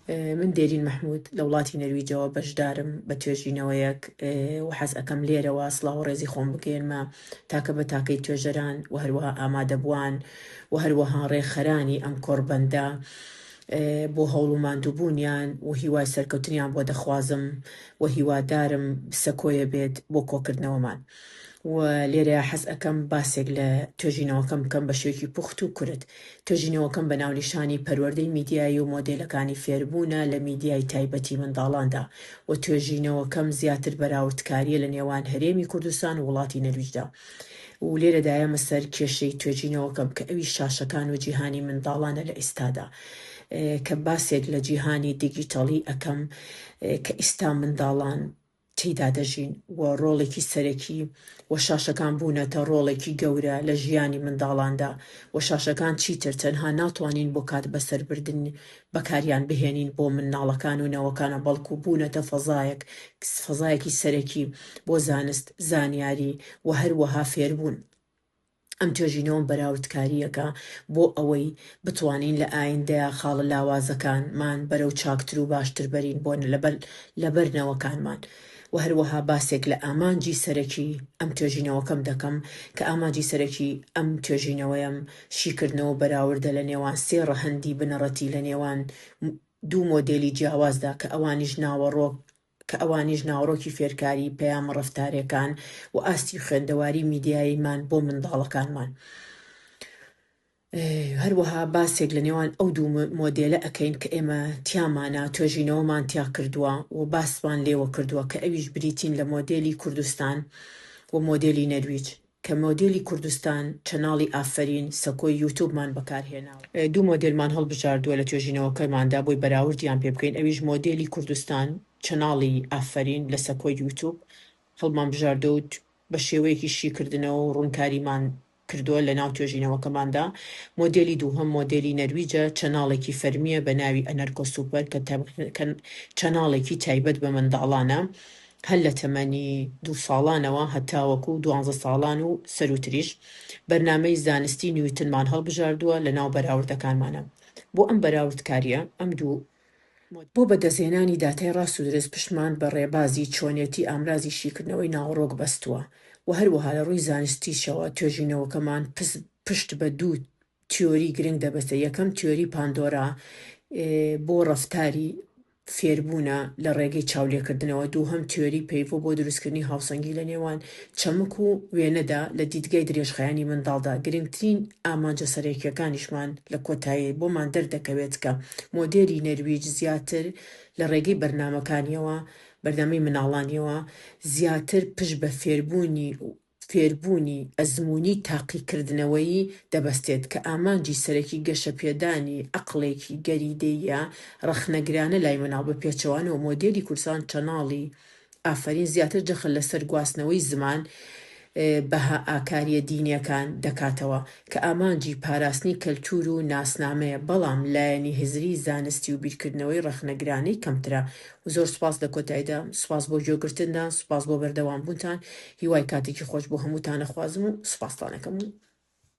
من دێرین مەحموود لە وڵاتی نەرویجەوە بەشدارم بە توێژینەوەیەک و حەز ئەەکەم لێرەوە سڵاو و ڕێزی خۆم بگەێنمە تاکە بە تاکەی توێژەران و هەروەها ئامادەبووان و هەروەها ڕێخەرانی ئەم کۆڕبەندە بۆ هەوڵ و ماندووبوونیان و هیوای سەرکەوتنیان بۆ دەخوازم و هیوادارم سەکۆیە بێت بۆ کۆکردنەوەمان. و لێرە حەز ئەەکەم باسێک لە توێژینەوەکەم بکەم بە شێوەیەکی پوخت و کورت. توێژینەوەکەم بە ناونیشانی پەروەردەی میدیایی و مۆدێلەکانی فێربوونە لە میدیای تایبەتی منداڵاندا و توێژینەوەکەم زیاتر بەراوردکاریە لە نێوان هەرێمی کوردستان و وڵاتی نەرویجدا. و لێرەدایەمە سەر کێشەی توێژینەوەکەم کە ئەوی شاشەکان و جیهانی منداڵانە لە ئێستادا کە باسێک لە جیهانی دیجیتاڵی ئەەکەم کە ئێستا منداڵان تێیدا دەژین و ڕۆڵێکی سەرەکی و شاشەکان بوونەتە ڕۆڵێکی گەورە لە ژیانی منداڵاندا و شاشەکان چیتر تەنها ناتوانین بۆ کات بەسەربردن بەکاریان بهێنین بۆ مناڵەکان و نەوەکانە بەڵکو بوونەتە فەزایەکی سەرەکی بۆ زانست زانیاری و هەروەها فێربوون. ئەم توێژینەوەم بەراوردکاریەکە بۆ ئەوەی بتوانین لە ئایندەیە خاڵە لاوازەکانمان بەرەو چاکتر و باشتر بەرین بۆن لەبەر نەوەکانمان. و هەروەها باسێک لە ئامانجی سەرەکی ئەم توێژینەوەکەم دەکەم کە ئامانجی سەرەکی ئەم توێژینەوەیم شیکردنەوە بەراوردە لە نێوان سێ ڕەهەندی بنەڕەتی لە نێوان دوو مۆدێلی جیاوازدا کە ئەوانیش ناوەڕۆکی فێرکاری پەیامە ڕەفتارەکان و ئاستی خوێندەواری میدیاییمان بۆ منداڵەکانمان. هەروەها باسێک لە نێوان ئەو دوو مۆدێلە ئەەکەین کە ئێمە تیامانە توێژینەوەمان تیا کردووە و باسمان لێوە کردووە کە ئەویش بریتین لە مۆدێلی کوردستان و مۆدێلی نەرویج کە مۆدێلی کوردستان چەناڵی ئافرین سەکۆی یوتوبمان بەکارهێناوە. دوو مۆدێلمان هەڵبژاردووە لە توێژینەوەکەماندا بۆی بەراوردیان پێ بکەین. ئەویش مۆدێلی کوردستان چەناڵی ئافرین لە سەکۆی یوتوب هەڵمان بژاردە و بە شێوەیەکی شیکردنەوە و ڕوونکاریمان کردووە لە ناو توێژینەوەکەماندا. مۆدێلی دووهەم مۆدێلی نەرویجە چەناڵێکی فەرمیە بە ناوی ئەنەرکۆ سوپەر کە چەناڵێکی تایبەت بە منداڵانە هەل لە تەمەنی 2 ساڵانەوە هەتاوەکو 12 ساڵان و سەروتریش. بەرنامەی زانستی نیوتنمان هەڵبژاردووە لە ناو بەراوردەکانمانە. بۆ ئەم بەراوردکاریە ئەم دوو بۆ بەدەزێنانی داتای ڕاست و درست پشتمان بە ڕێبازی چۆنیەتی ئامرازی شیکردنەوەی ناوەڕۆک بەستووە و هەروەها لە ڕووی زانستیشەوە توێژینەوەکەمان پشت بە دوو تیۆری گرنگ دەبەستە. یەکەم تیۆری پاندۆرا بۆ ڕەفتاری فێربوونە لە ڕێگەی چاولێکردنەوە، دووهەم تیۆری پەیوە بۆ دروستکردنی هاوسەنگی لە نێوان چەمک و وێنەدا لە دیدگای درێژخایانی منداڵدا. گرنگترین ئامانجە سەرەکیەکانیشمان لە کۆتایی بۆمان دەردەکەوێت کە مۆدێلی نەرویج زیاتر لە ڕێگەی بەرنامەی مناڵانیەوە زیاتر پشت بە فێربوونی ئەزمموی تاقیکردنەوەی دەبەستێت کە ئامانجی سەرەکی گەشە پێدانی عەقڵێکی گەریدەیە ڕەخنەگرانە لای مناڵ بە پێچەوانەوە. مۆدێلی کوردستان چەناڵی ئافرین زیاتر جەخت لەسەر گواستنەوەی زمان بەها ئاکاریە دینیەکان دەکاتەوە کە ئامانجی پاراستنی کەلتور و ناسنامەیە، بەڵام لایەنی هزری زانستی و بیرکردنەوەی ڕەخنەگرانەی کەمترە. و زۆر سوپاس لە کۆتاییدا، سوپاس بۆ گوێگرتندا، سوپاس بۆ بەردەوام بوونتان، هیوای کاتێکی خۆش بۆ هەمووتانە خوازم و سوپاستانەکەم و